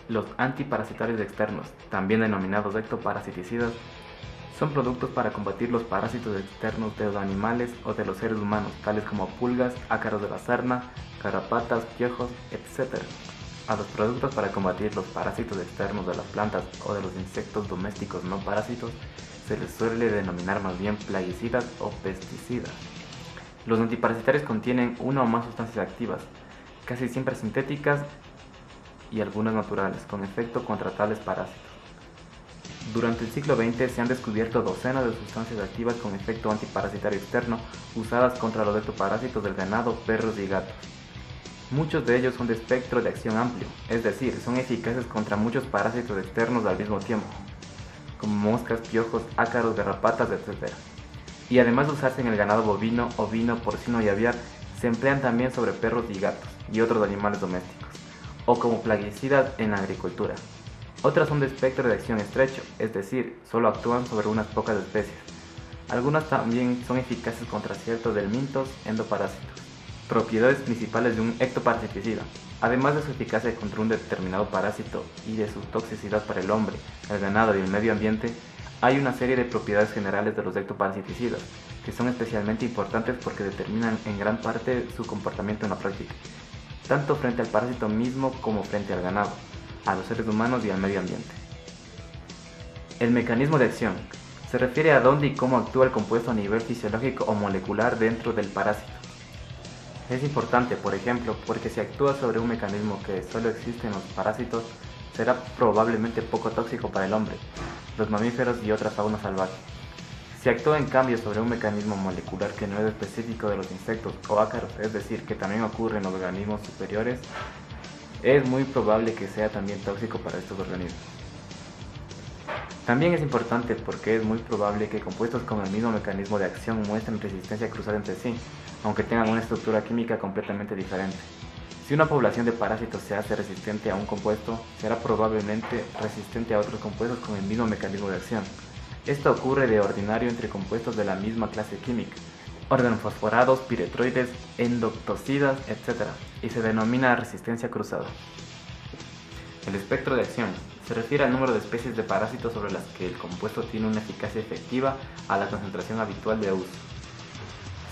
Los antiparasitarios externos, también denominados ectoparasiticidas, son productos para combatir los parásitos externos de los animales o de los seres humanos, tales como pulgas, ácaros de la sarna, garrapatas, piojos, etc. A los productos para combatir los parásitos externos de las plantas o de los insectos domésticos no parásitos se les suele denominar más bien plaguicidas o pesticidas. Los antiparasitarios contienen una o más sustancias activas, casi siempre sintéticas y algunas naturales, con efecto contra tales parásitos. Durante el siglo XX se han descubierto docenas de sustancias activas con efecto antiparasitario externo usadas contra los ectoparásitos del ganado, perros y gatos. Muchos de ellos son de espectro de acción amplio, es decir, son eficaces contra muchos parásitos externos al mismo tiempo, como moscas, piojos, ácaros, garrapatas, etc. Y además de usarse en el ganado bovino, ovino, porcino y aviar, se emplean también sobre perros y gatos y otros animales domésticos, o como plaguicidas en la agricultura. Otras son de espectro de acción estrecho, es decir, solo actúan sobre unas pocas especies. Algunas también son eficaces contra ciertos helmintos endoparásitos. Propiedades principales de un ectoparasiticida. Además de su eficacia contra un determinado parásito y de su toxicidad para el hombre, el ganado y el medio ambiente, hay una serie de propiedades generales de los ectoparasiticidas, que son especialmente importantes porque determinan en gran parte su comportamiento en la práctica, tanto frente al parásito mismo como frente al ganado, a los seres humanos y al medio ambiente. El mecanismo de acción se refiere a dónde y cómo actúa el compuesto a nivel fisiológico o molecular dentro del parásito. Es importante, por ejemplo, porque si actúa sobre un mecanismo que solo existe en los parásitos, será probablemente poco tóxico para el hombre, los mamíferos y otra fauna salvaje. Si actúa en cambio sobre un mecanismo molecular que no es específico de los insectos o ácaros, es decir, que también ocurre en los organismos superiores, es muy probable que sea también tóxico para estos organismos. También es importante porque es muy probable que compuestos con el mismo mecanismo de acción muestren resistencia cruzada entre sí, aunque tengan una estructura química completamente diferente. Si una población de parásitos se hace resistente a un compuesto, será probablemente resistente a otros compuestos con el mismo mecanismo de acción. Esto ocurre de ordinario entre compuestos de la misma clase química, organofosforados, piretroides, endoctocidas, etc., y se denomina resistencia cruzada. El espectro de acción se refiere al número de especies de parásitos sobre las que el compuesto tiene una eficacia efectiva a la concentración habitual de uso.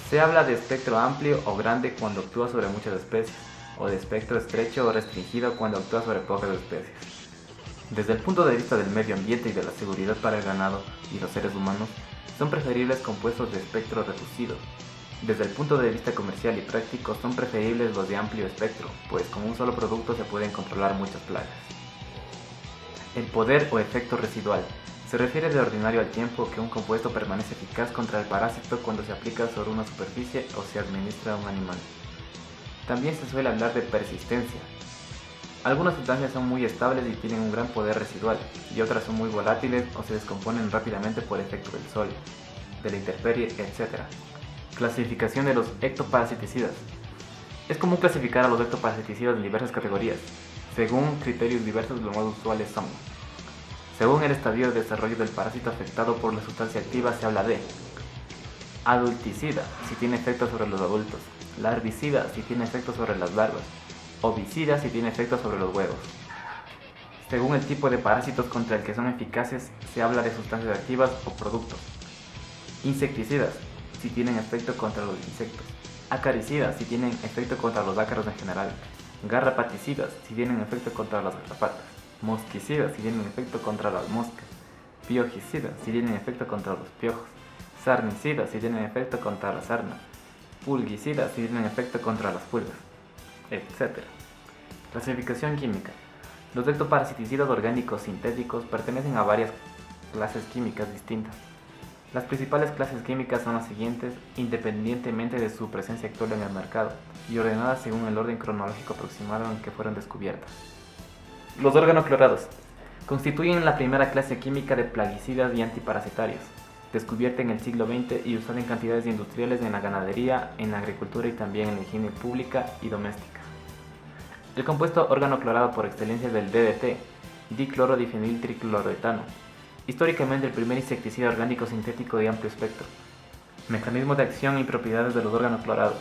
Se habla de espectro amplio o grande cuando actúa sobre muchas especies, o de espectro estrecho o restringido cuando actúa sobre pocas especies. Desde el punto de vista del medio ambiente y de la seguridad para el ganado y los seres humanos, son preferibles compuestos de espectro reducido. Desde el punto de vista comercial y práctico, son preferibles los de amplio espectro, pues con un solo producto se pueden controlar muchas plagas. El poder o efecto residual se refiere de ordinario al tiempo que un compuesto permanece eficaz contra el parásito cuando se aplica sobre una superficie o se administra a un animal. También se suele hablar de persistencia. Algunas sustancias son muy estables y tienen un gran poder residual, y otras son muy volátiles o se descomponen rápidamente por efecto del sol, de la intemperie, etc. Clasificación de los ectoparasiticidas. Es común clasificar a los ectoparasiticidas en diversas categorías. Según criterios diversos, los más usuales son: según el estadio de desarrollo del parásito afectado por la sustancia activa, se habla de adulticida, si tiene efecto sobre los adultos; larvicida, si tiene efecto sobre las larvas; ovicida, si tiene efecto sobre los huevos. Según el tipo de parásitos contra el que son eficaces, se habla de sustancias activas o productos. Insecticidas, si tienen efecto contra los insectos; acaricidas, si tienen efecto contra los ácaros en general; garrapaticidas, si tienen efecto contra las garrapatas; mosquicidas, si tienen efecto contra las moscas; piojicidas, si tienen efecto contra los piojos; sarnicidas, si tienen efecto contra la sarna; pulgicidas, si tienen efecto contra las pulgas, etc. Clasificación química. Los ectoparasiticidas orgánicos sintéticos pertenecen a varias clases químicas distintas. Las principales clases químicas son las siguientes, independientemente de su presencia actual en el mercado, y ordenadas según el orden cronológico aproximado en que fueron descubiertas. Los organoclorados constituyen la primera clase química de plaguicidas y antiparasitarios, descubierta en el siglo XX y usada en cantidades industriales en la ganadería, en la agricultura y también en la higiene pública y doméstica. El compuesto organoclorado por excelencia es el DDT, diclorodifeniltricloroetano, históricamente el primer insecticida orgánico sintético de amplio espectro. Mecanismo de acción y propiedades de los organoclorados.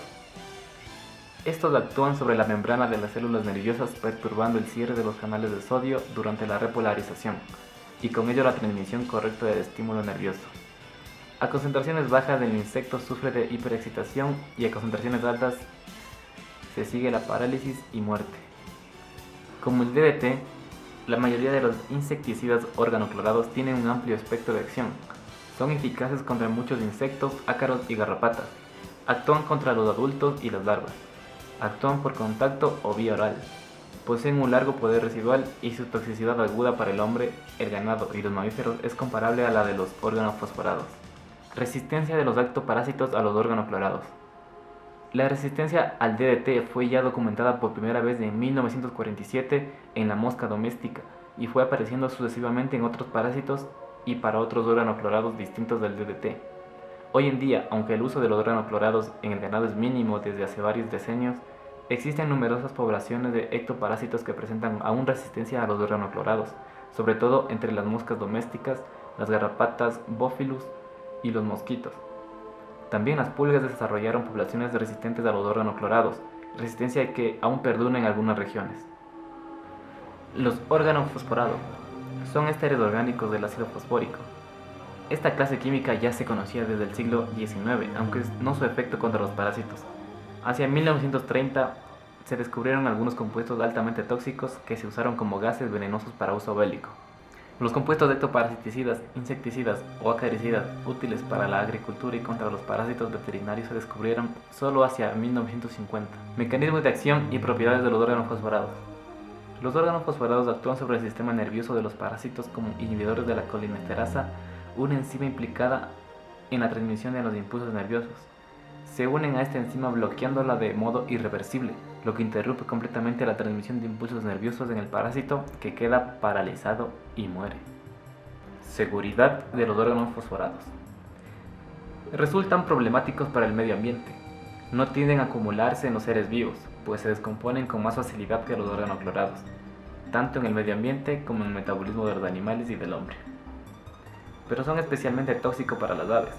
Estos actúan sobre la membrana de las células nerviosas perturbando el cierre de los canales de sodio durante la repolarización y con ello la transmisión correcta del estímulo nervioso. A concentraciones bajas el insecto sufre de hiperexcitación y a concentraciones altas se sigue la parálisis y muerte. Como el DDT, la mayoría de los insecticidas organoclorados tienen un amplio espectro de acción. Son eficaces contra muchos insectos, ácaros y garrapatas. Actúan contra los adultos y las larvas. Actúan por contacto o vía oral. Poseen un largo poder residual y su toxicidad aguda para el hombre, el ganado y los mamíferos es comparable a la de los organofosforados. Resistencia de los ectoparásitos a los organoclorados. La resistencia al DDT fue ya documentada por primera vez en 1947 en la mosca doméstica y fue apareciendo sucesivamente en otros parásitos y para otros organoclorados distintos del DDT. Hoy en día, aunque el uso de los organoclorados en el ganado es mínimo desde hace varios decenios, existen numerosas poblaciones de ectoparásitos que presentan aún resistencia a los organoclorados, sobre todo entre las moscas domésticas, las garrapatas, bófilus y los mosquitos. También las pulgas desarrollaron poblaciones resistentes a los organoclorados, resistencia que aún perdura en algunas regiones. Los organofosforados son ésteres orgánicos del ácido fosfórico. Esta clase química ya se conocía desde el siglo XIX, aunque no su efecto contra los parásitos. Hacia 1930 se descubrieron algunos compuestos altamente tóxicos que se usaron como gases venenosos para uso bélico. Los compuestos ectoparasiticidas, insecticidas o acaricidas útiles para la agricultura y contra los parásitos veterinarios se descubrieron solo hacia 1950. Mecanismos de acción y propiedades de los organofosforados. Los organofosforados actúan sobre el sistema nervioso de los parásitos como inhibidores de la colinesterasa, una enzima implicada en la transmisión de los impulsos nerviosos. Se unen a esta enzima bloqueándola de modo irreversible, lo que interrumpe completamente la transmisión de impulsos nerviosos en el parásito, que queda paralizado y muere. Seguridad de los órganos fosforados. Resultan problemáticos para el medio ambiente. No tienden a acumularse en los seres vivos, pues se descomponen con más facilidad que los organoclorados, tanto en el medio ambiente como en el metabolismo de los animales y del hombre. Pero son especialmente tóxicos para las aves.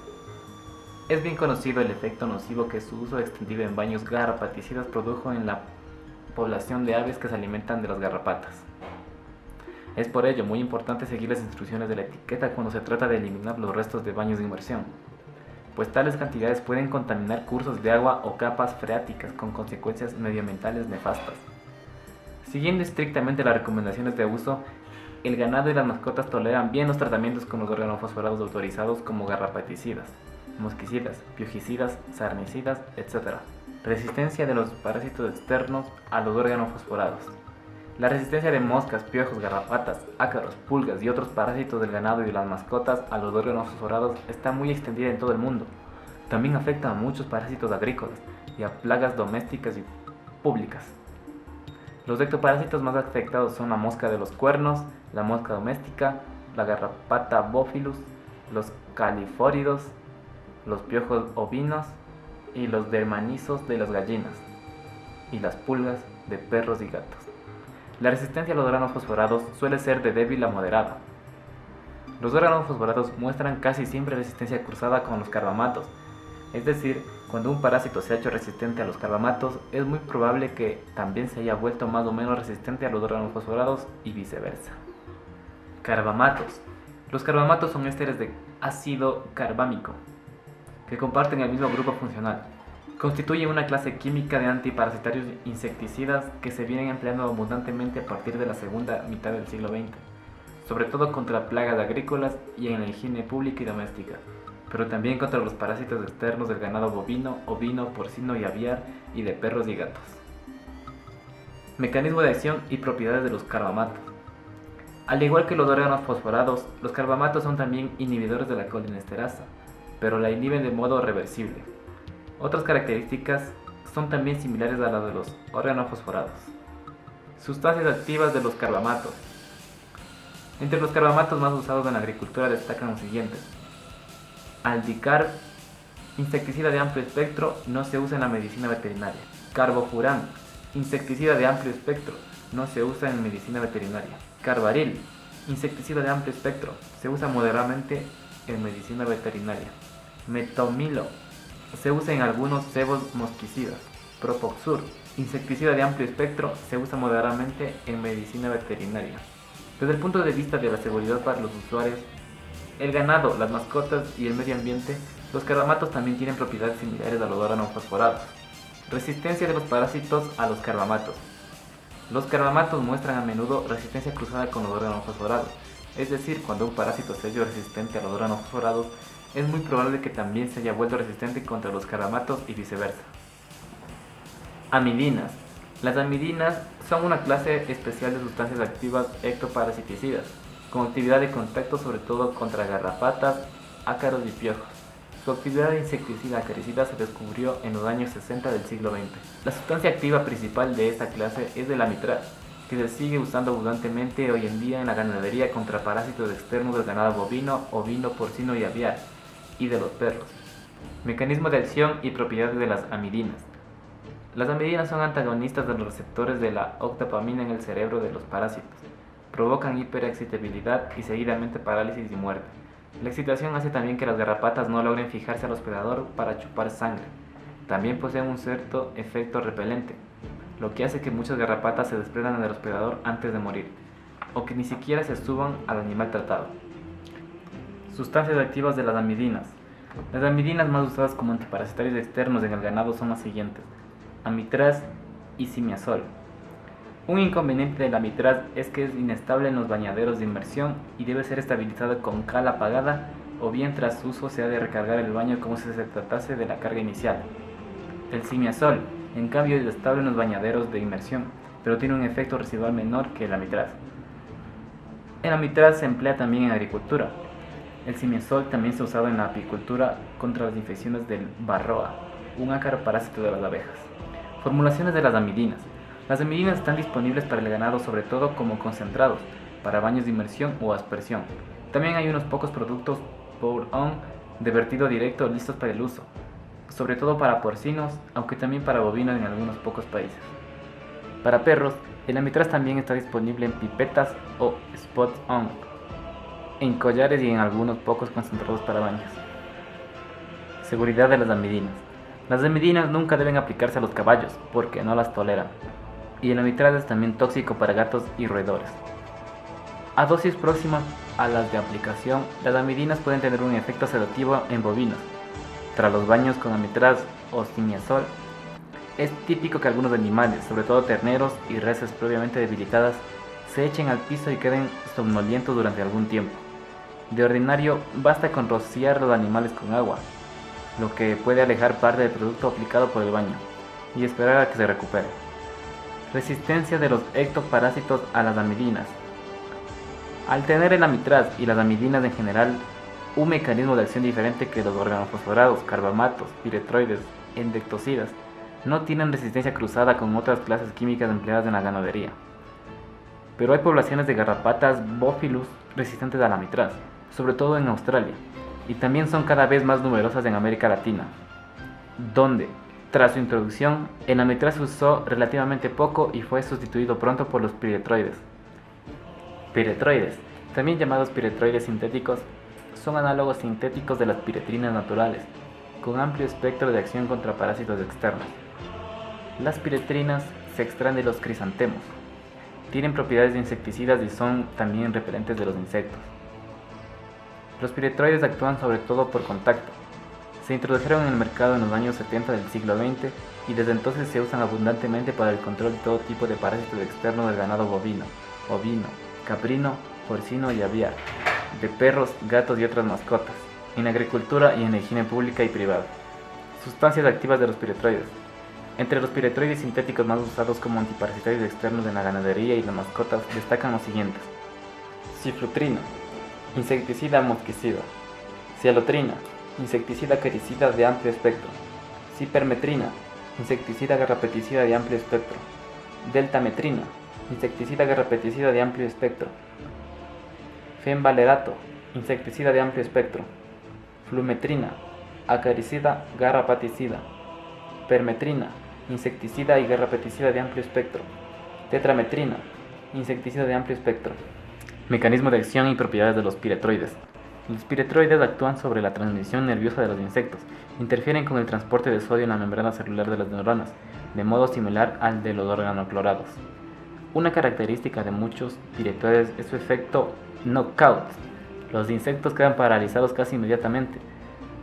Es bien conocido el efecto nocivo que su uso extendido en baños garrapaticidas produjo en la población de aves que se alimentan de las garrapatas. Es por ello muy importante seguir las instrucciones de la etiqueta cuando se trata de eliminar los restos de baños de inmersión, pues tales cantidades pueden contaminar cursos de agua o capas freáticas con consecuencias medioambientales nefastas. Siguiendo estrictamente las recomendaciones de uso, el ganado y las mascotas toleran bien los tratamientos con los organofosforados autorizados como garrapaticidas, mosquicidas, piojicidas, sarnicidas, etc. Resistencia de los parásitos externos a los organofosforados. La resistencia de moscas, piojos, garrapatas, ácaros, pulgas y otros parásitos del ganado y de las mascotas a los organofosforados está muy extendida en todo el mundo. También afecta a muchos parásitos agrícolas y a plagas domésticas y públicas. Los ectoparásitos más afectados son la mosca de los cuernos, la mosca doméstica, la garrapata bófilus, los califóridos, los piojos ovinos y los dermanizos de las gallinas, y las pulgas de perros y gatos. La resistencia a los organofosforados suele ser de débil a moderada. Los organofosforados muestran casi siempre resistencia cruzada con los carbamatos, es decir, cuando un parásito se ha hecho resistente a los carbamatos, es muy probable que también se haya vuelto más o menos resistente a los organofosforados y viceversa. Carbamatos. Los carbamatos son ésteres de ácido carbámico, que comparten el mismo grupo funcional. Constituyen una clase química de antiparasitarios insecticidas que se vienen empleando abundantemente a partir de la segunda mitad del siglo XX, sobre todo contra plagas agrícolas y en la higiene pública y doméstica, pero también contra los parásitos externos del ganado bovino, ovino, porcino y aviar y de perros y gatos. Mecanismo de acción y propiedades de los carbamatos. Al igual que los órganos fosforados, los carbamatos son también inhibidores de la colinesterasa, pero la inhiben de modo reversible. Otras características son también similares a las de los organofosforados. Sustancias activas de los carbamatos. Entre los carbamatos más usados en la agricultura destacan los siguientes: Aldicarb, insecticida de amplio espectro, no se usa en la medicina veterinaria. Carbofuran, insecticida de amplio espectro, no se usa en medicina veterinaria. Carbaril, insecticida de amplio espectro, se usa moderadamente en medicina veterinaria. Metomilo, se usa en algunos cebos mosquicidas. Propoxur, insecticida de amplio espectro, se usa moderadamente en medicina veterinaria. Desde el punto de vista de la seguridad para los usuarios, el ganado, las mascotas y el medio ambiente, los carbamatos también tienen propiedades similares a los organofosforados. Resistencia de los parásitos a los carbamatos. Los carbamatos muestran a menudo resistencia cruzada con los organofosforados, es decir, cuando un parásito se halla resistente a los organofosforados, es muy probable que también se haya vuelto resistente contra los carbamatos y viceversa. Amidinas. Las amidinas son una clase especial de sustancias activas ectoparasiticidas, con actividad de contacto sobre todo contra garrapatas, ácaros y piojos. Su actividad de insecticida acaricida se descubrió en los años 60 del siglo XX. La sustancia activa principal de esta clase es el amitraz, que se sigue usando abundantemente hoy en día en la ganadería contra parásitos externos del ganado bovino, ovino, porcino y aviar, y de los perros. Mecanismo de acción y propiedades de las amidinas. Las amidinas son antagonistas de los receptores de la octapamina en el cerebro de los parásitos. Provocan hiperexcitabilidad y seguidamente parálisis y muerte. La excitación hace también que las garrapatas no logren fijarse al hospedador para chupar sangre. También poseen un cierto efecto repelente, lo que hace que muchas garrapatas se desprendan del hospedador antes de morir, o que ni siquiera se suban al animal tratado. Sustancias activas de las amidinas. Las amidinas más usadas como antiparasitarios externos en el ganado son las siguientes: amitraz y simiazol. Un inconveniente del amitraz es que es inestable en los bañaderos de inmersión y debe ser estabilizado con cal apagada, o bien tras su uso se ha de recargar el baño como si se tratase de la carga inicial. El simiazol, en cambio, es estable en los bañaderos de inmersión, pero tiene un efecto residual menor que el amitraz. El amitraz se emplea también en agricultura. El simiazol también se ha usado en la apicultura contra las infecciones del varroa, un ácaro parásito de las abejas. Formulaciones de las amidinas. Las amidinas están disponibles para el ganado sobre todo como concentrados, para baños de inmersión o aspersión. También hay unos pocos productos pour-on de vertido directo listos para el uso, sobre todo para porcinos, aunque también para bovinos en algunos pocos países. Para perros, el amitraz también está disponible en pipetas o spots-on, en collares y en algunos pocos concentrados para baños. Seguridad de las amidinas. Las amidinas nunca deben aplicarse a los caballos porque no las toleran, y el amitraz es también tóxico para gatos y roedores. A dosis próximas a las de aplicación, las amidinas pueden tener un efecto sedativo en bovinos. Tras los baños con amitraz o simiazol, es típico que algunos animales, sobre todo terneros y reses previamente debilitadas, se echen al piso y queden somnolientos durante algún tiempo. De ordinario, basta con rociar los animales con agua, lo que puede alejar parte del producto aplicado por el baño, y esperar a que se recupere. Resistencia de los ectoparásitos a las amidinas. Al tener el amitraz y las amidinas en general un mecanismo de acción diferente que los organofosforados, carbamatos, piretroides, endectocidas, no tienen resistencia cruzada con otras clases químicas empleadas en la ganadería. Pero hay poblaciones de garrapatas Bophilis resistentes al amitraz, sobre todo en Australia, y también son cada vez más numerosas en América Latina, donde, tras su introducción, el amitraz se usó relativamente poco y fue sustituido pronto por los piretroides. Piretroides, también llamados piretroides sintéticos, son análogos sintéticos de las piretrinas naturales, con amplio espectro de acción contra parásitos externos. Las piretrinas se extraen de los crisantemos. Tienen propiedades de insecticidas y son también repelentes de los insectos. Los piretroides actúan sobre todo por contacto. Se introdujeron en el mercado en los años 70 del siglo XX y desde entonces se usan abundantemente para el control de todo tipo de parásitos externos del ganado bovino, ovino, caprino, porcino y aviar, de perros, gatos y otras mascotas, en agricultura y en la higiene pública y privada. Sustancias activas de los piretroides. Entre los piretroides sintéticos más usados como antiparasitarios externos en la ganadería y las mascotas destacan los siguientes: ciflutrina, insecticida mosquicida; cialotrina, insecticida acaricida de amplio espectro; cipermetrina, insecticida garrapaticida de amplio espectro; deltametrina, insecticida garrapaticida de amplio espectro; fenvalerato, insecticida de amplio espectro; flumetrina, acaricida garrapaticida; permetrina, insecticida y garrapaticida de amplio espectro; tetrametrina, insecticida de amplio espectro. Mecanismo de acción y propiedades de los piretroides. Los piretroides actúan sobre la transmisión nerviosa de los insectos, interfieren con el transporte de sodio en la membrana celular de las neuronas, de modo similar al de los organoclorados. Una característica de muchos piretroides es su efecto knockout. Los insectos quedan paralizados casi inmediatamente.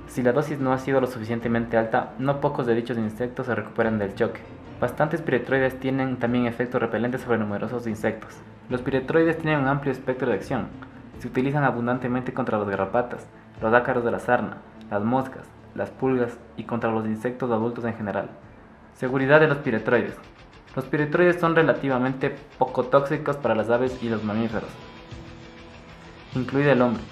Si la dosis no ha sido lo suficientemente alta, no pocos de dichos insectos se recuperan del choque. Bastantes piretroides tienen también efectos repelentes sobre numerosos insectos. Los piretroides tienen un amplio espectro de acción. Se utilizan abundantemente contra las garrapatas, los ácaros de la sarna, las moscas, las pulgas y contra los insectos adultos en general. Seguridad de los piretroides. Los piretroides son relativamente poco tóxicos para las aves y los mamíferos, incluido el hombre.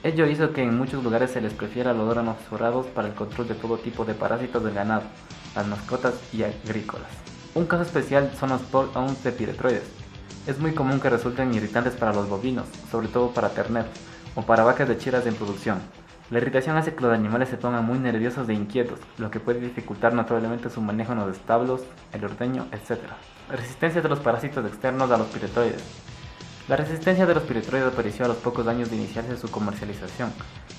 Ello hizo que en muchos lugares se les prefiera los órganos fosforados para el control de todo tipo de parásitos del ganado, las mascotas y agrícolas. Un caso especial son los pop-ons de piretroides. Es muy común que resulten irritantes para los bovinos, sobre todo para terneros, o para vacas lecheras en producción. La irritación hace que los animales se pongan muy nerviosos e inquietos, lo que puede dificultar notablemente su manejo en los establos, el ordeño, etc. Resistencia de los parásitos externos a los piretroides. La resistencia de los piretroides apareció a los pocos años de iniciarse su comercialización,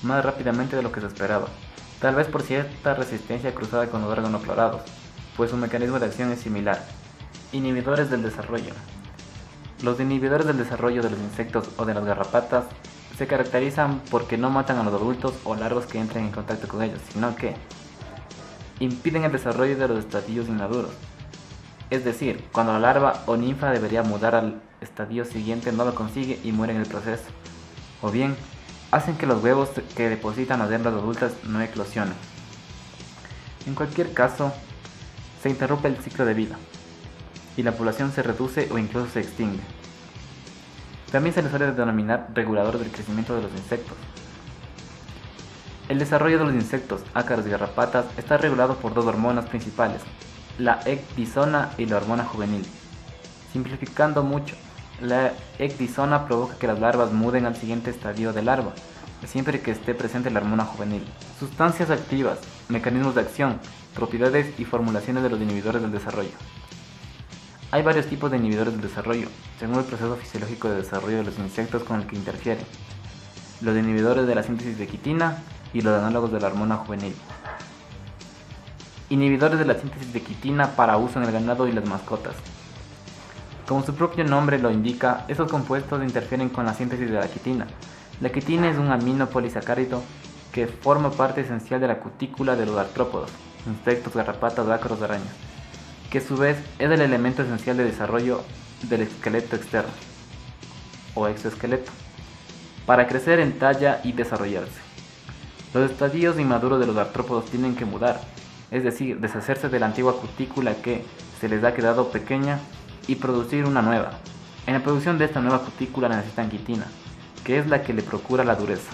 más rápidamente de lo que se esperaba, tal vez por cierta resistencia cruzada con los organoclorados, pues su mecanismo de acción es similar. Inhibidores del desarrollo. Los inhibidores del desarrollo de los insectos o de las garrapatas se caracterizan porque no matan a los adultos o larvas que entren en contacto con ellos, sino que impiden el desarrollo de los estadios inmaduros. Es decir, cuando la larva o ninfa debería mudar al estadio siguiente no lo consigue y muere en el proceso. O bien, hacen que los huevos que depositan las hembras adultas no eclosionen. En cualquier caso, se interrumpe el ciclo de vida y la población se reduce o incluso se extingue. También se les suele denominar reguladores del crecimiento de los insectos. El desarrollo de los insectos, ácaros y garrapatas está regulado por dos hormonas principales, la ecdisona y la hormona juvenil. Simplificando mucho, la ecdisona provoca que las larvas muden al siguiente estadio de larva, siempre que esté presente la hormona juvenil. Sustancias activas, mecanismos de acción, propiedades y formulaciones de los inhibidores del desarrollo. Hay varios tipos de inhibidores del desarrollo, según el proceso fisiológico de desarrollo de los insectos con el que interfieren. Los inhibidores de la síntesis de quitina y los análogos de la hormona juvenil. Inhibidores de la síntesis de quitina para uso en el ganado y las mascotas. Como su propio nombre lo indica, estos compuestos interfieren con la síntesis de la quitina. La quitina es un amino polisacárido que forma parte esencial de la cutícula de los artrópodos, insectos, garrapatas, ácaros, arañas, que a su vez es el elemento esencial de desarrollo del esqueleto externo, o exoesqueleto, para crecer en talla y desarrollarse. Los estadios inmaduros de los artrópodos tienen que mudar, es decir, deshacerse de la antigua cutícula que se les ha quedado pequeña y producir una nueva. En la producción de esta nueva cutícula necesitan quitina, que es la que le procura la dureza.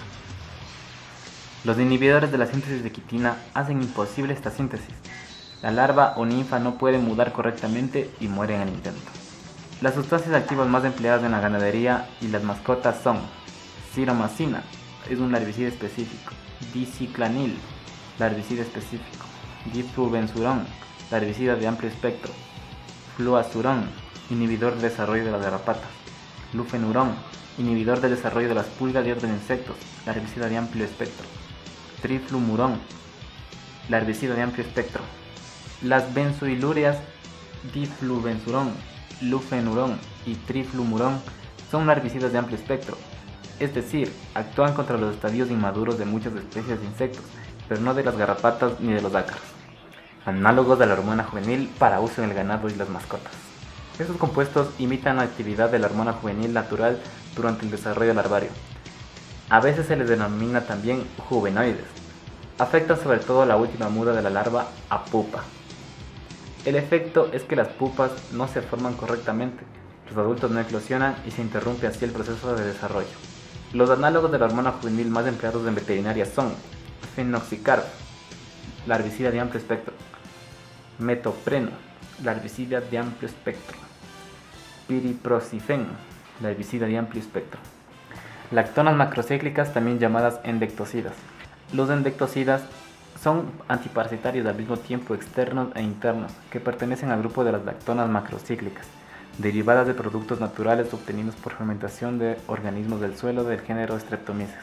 Los inhibidores de la síntesis de quitina hacen imposible esta síntesis. La larva o ninfa no puede mudar correctamente y muere en el intento. Las sustancias activas más empleadas en la ganadería y las mascotas son ciromacina, es un larvicida específico, diciclanil, larvicida específico, difluvensurón, larvicida de amplio espectro, fluazurón, inhibidor del desarrollo de las garrapatas, lufenurón, inhibidor del desarrollo de las pulgas y otros insectos, larvicida de amplio espectro, triflumurón, larvicida de amplio espectro. Las benzoilúreas difluvensurón, lufenurón y triflumurón son larvicidas de amplio espectro, es decir, actúan contra los estadios inmaduros de muchas especies de insectos, pero no de las garrapatas ni de los ácaros. Análogos de la hormona juvenil para uso en el ganado y las mascotas. Estos compuestos imitan la actividad de la hormona juvenil natural durante el desarrollo larvario. A veces se les denomina también juvenoides. Afectan sobre todo la última muda de la larva a pupa. El efecto es que las pupas no se forman correctamente, los adultos no eclosionan y se interrumpe así el proceso de desarrollo. Los análogos de la hormona juvenil más empleados en veterinaria son fenoxicarb, larvicida de amplio espectro, metopreno, larvicida de amplio espectro, piriprosifen, larvicida de amplio espectro. Lactonas macrocíclicas, también llamadas endectocidas. Los endectocidas son antiparasitarios al mismo tiempo externos e internos, que pertenecen al grupo de las lactonas macrocíclicas, derivadas de productos naturales obtenidos por fermentación de organismos del suelo del género Streptomyces.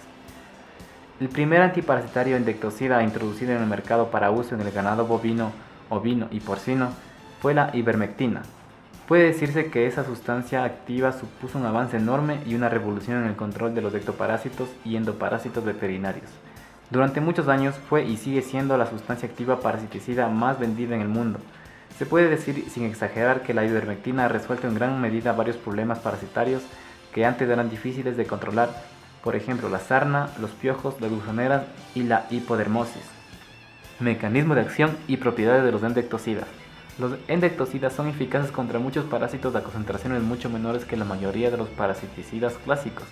El primer antiparasitario endectocida introducido en el mercado para uso en el ganado bovino, ovino y porcino fue la ivermectina. Puede decirse que esa sustancia activa supuso un avance enorme y una revolución en el control de los ectoparásitos y endoparásitos veterinarios. Durante muchos años fue y sigue siendo la sustancia activa parasiticida más vendida en el mundo. Se puede decir sin exagerar que la ivermectina ha resuelto en gran medida varios problemas parasitarios que antes eran difíciles de controlar, por ejemplo la sarna, los piojos, las gusaneras y la hipodermosis. Mecanismo de acción y propiedades de los endectocidas. Los endectocidas son eficaces contra muchos parásitos a concentraciones mucho menores que la mayoría de los parasiticidas clásicos.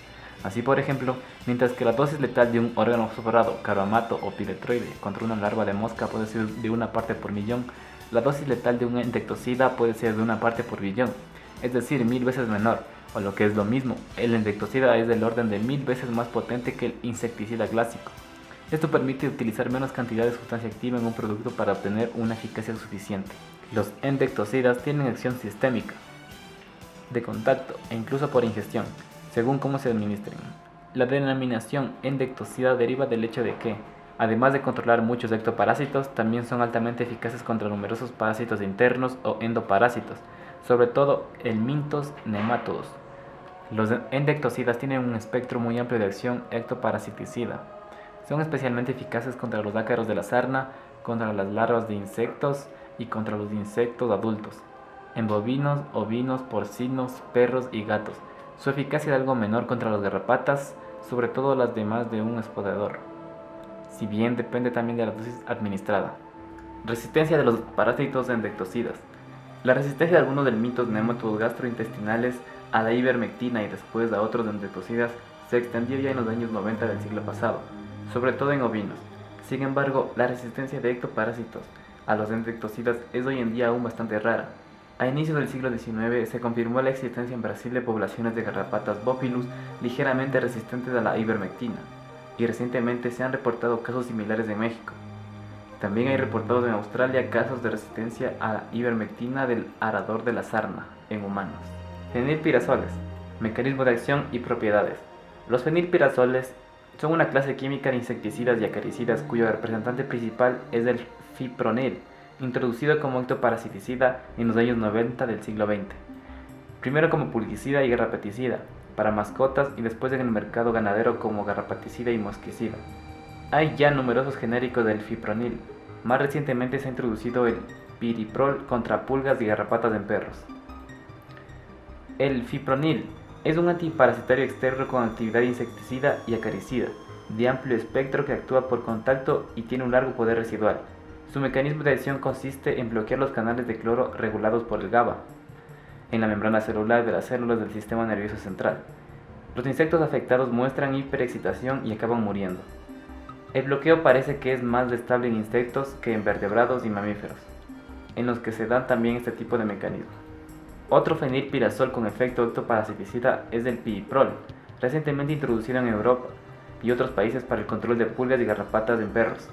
Así, por ejemplo, mientras que la dosis letal de un órgano sobrado, carbamato o piretroide contra una larva de mosca puede ser de 1 parte por millón, la dosis letal de un endectocida puede ser de 1 parte por billón, es decir, 1000 veces menor, o lo que es lo mismo, el endectocida es del orden de 1000 veces más potente que el insecticida clásico. Esto permite utilizar menos cantidad de sustancia activa en un producto para obtener una eficacia suficiente. Los endectocidas tienen acción sistémica, de contacto e incluso por ingestión, según cómo se administren. La denominación endectocida deriva del hecho de que, además de controlar muchos ectoparásitos, también son altamente eficaces contra numerosos parásitos internos o endoparásitos, sobre todo helmintos nematodos. Los endectocidas tienen un espectro muy amplio de acción ectoparasiticida. Son especialmente eficaces contra los ácaros de la sarna, contra las larvas de insectos y contra los insectos adultos, en bovinos, ovinos, porcinos, perros y gatos. Su eficacia es algo menor contra las garrapatas, sobre todo las de más de un hospedador, si bien depende también de la dosis administrada. Resistencia de los parásitos endectocidas. La resistencia de algunos helmintos nematodos gastrointestinales a la ivermectina y después a otros endectocidas se extendió ya en los años 90 del siglo pasado, sobre todo en ovinos. Sin embargo, la resistencia de ectoparásitos a los endectocidas es hoy en día aún bastante rara. A inicios del siglo XIX se confirmó la existencia en Brasil de poblaciones de garrapatas Bopilus ligeramente resistentes a la ivermectina, y recientemente se han reportado casos similares en México. También hay reportados en Australia casos de resistencia a la ivermectina del arador de la sarna en humanos. Fenilpirazoles, mecanismo de acción y propiedades. Los fenilpirazoles son una clase química de insecticidas y acaricidas cuyo representante principal es el fipronil, introducido como ectoparasiticida en los años 90 del siglo XX, primero como pulguicida y garrapaticida para mascotas y después en el mercado ganadero como garrapaticida y mosquicida. Hay ya numerosos genéricos del fipronil. Más recientemente se ha introducido el piriprol contra pulgas y garrapatas en perros. El fipronil es un antiparasitario externo con actividad insecticida y acaricida, de amplio espectro que actúa por contacto y tiene un largo poder residual. Su mecanismo de acción consiste en bloquear los canales de cloro regulados por el GABA en la membrana celular de las células del sistema nervioso central. Los insectos afectados muestran hiperexcitación y acaban muriendo. El bloqueo parece que es más estable en insectos que en vertebrados y mamíferos, en los que se da también este tipo de mecanismo. Otro fenilpirazol con efecto ectoparasiticida es el piriprol, recientemente introducido en Europa y otros países para el control de pulgas y garrapatas en perros.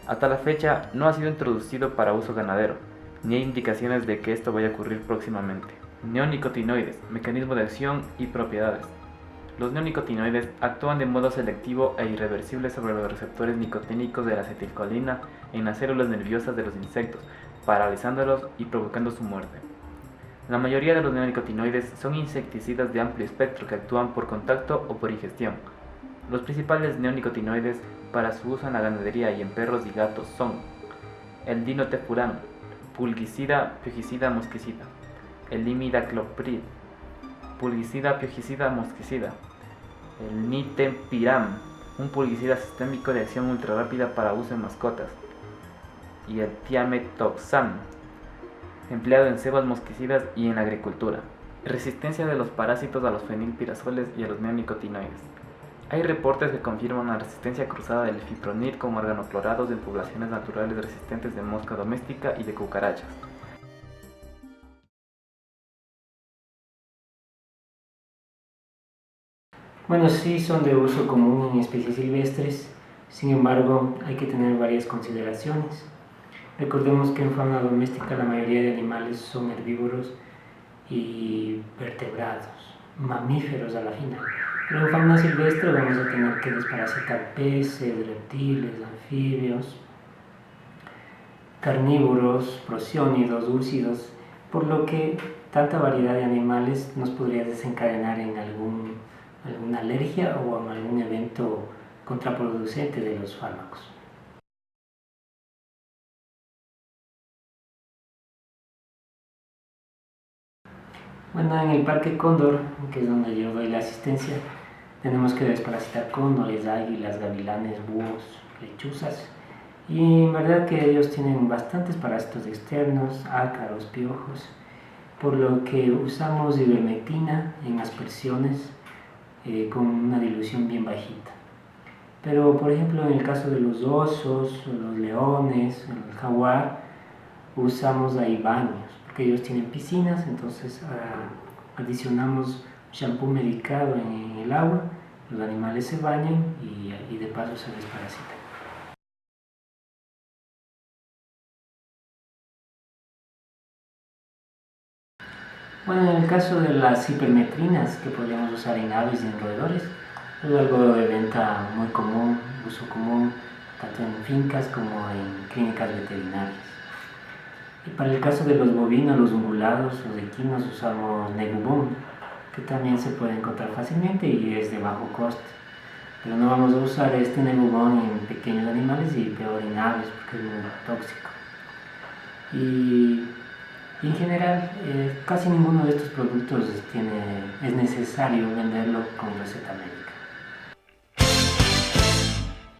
Hasta la fecha no ha sido introducido para uso ganadero, ni hay indicaciones de que esto vaya a ocurrir próximamente. Neonicotinoides, mecanismo de acción y propiedades. Los neonicotinoides actúan de modo selectivo e irreversible sobre los receptores nicotínicos de la acetilcolina en las células nerviosas de los insectos, paralizándolos y provocando su muerte. La mayoría de los neonicotinoides son insecticidas de amplio espectro que actúan por contacto o por ingestión. Los principales neonicotinoides para su uso en la ganadería y en perros y gatos son el dinotefuran, pulguicida, piojicida, mosquicida, el imidacloprid, pulguicida, piojicida, mosquicida, el nitempiram, un pulguicida sistémico de acción ultrarrápida para uso en mascotas, y el thiamethoxam, empleado en cebas mosquicidas y en la agricultura. Resistencia de los parásitos a los fenilpirazoles y a los neonicotinoides. Hay reportes que confirman la resistencia cruzada del fipronil con organoclorados en poblaciones naturales resistentes de mosca doméstica y de cucarachas. Bueno, sí son de uso común en especies silvestres, sin embargo hay que tener varias consideraciones. Recordemos que en fauna doméstica la mayoría de animales son herbívoros y vertebrados, mamíferos a la final. Pero en fauna silvestre vamos a tener que desparasitar peces, reptiles, anfibios, carnívoros, prosiónidos, úlcidos, por lo que tanta variedad de animales nos podría desencadenar en alguna alergia o en algún evento contraproducente de los fármacos. Bueno, en el Parque Cóndor, que es donde yo doy la asistencia, tenemos que desparasitar cóndores, águilas, gavilanes, búhos, lechuzas. Y en verdad que ellos tienen bastantes parásitos externos, ácaros, piojos, por lo que usamos ivermectina en aspersiones con una dilución bien bajita. Pero por ejemplo en el caso de los osos, los leones, el jaguar, usamos ahí baños, porque ellos tienen piscinas, entonces adicionamos shampoo medicado en el agua, los animales se bañan y de paso se desparasitan. Bueno, en el caso de las hipermetrinas que podríamos usar en aves y en roedores, es algo de venta muy común, uso común, tanto en fincas como en clínicas veterinarias. Y para el caso de los bovinos, los ungulados, los equinos, usamos Negubón, que también se puede encontrar fácilmente y es de bajo coste. Pero no vamos a usar este Negubón en pequeños animales y peor en aves porque es muy tóxico. Y en general, casi ninguno de estos productos es necesario venderlo con receta médica.